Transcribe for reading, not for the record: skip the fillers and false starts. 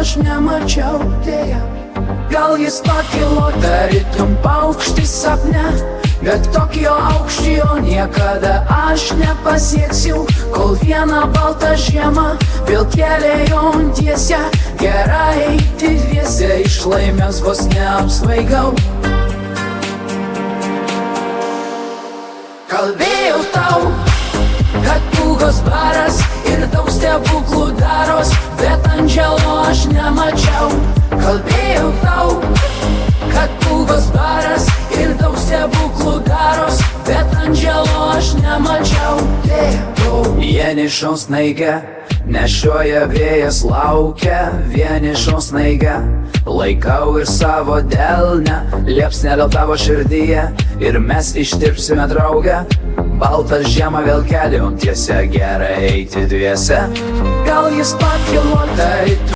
aš nemačiau dėja. Gal jis pakilo tarytum paukštis sapne, bet tokio aukščio niekada aš nepasieksiu, kol vieną baltą žiemą vėl keliajo tiesią. Gerai eiti dviese, iš laimės vos neapsvaigau. Kalbėjau tau, kad pūgos baras ir daug stebuklų daros, bet andželo aš nemačiau. Kalbėjau tau, kad pūgos baras ir daug stebuklų daros, bet andželo aš nemačiau. Vienišo snaigę nešioja vėjas, laukia vienišo snaigę. Laikau ir savo delne, liepsnė dėl tavo širdyje, ir mes ištirpsime draugę. Baltą žiemą vėl keliaujam tiesią, gerai eiti dviese. Gal jis pakilo tarytum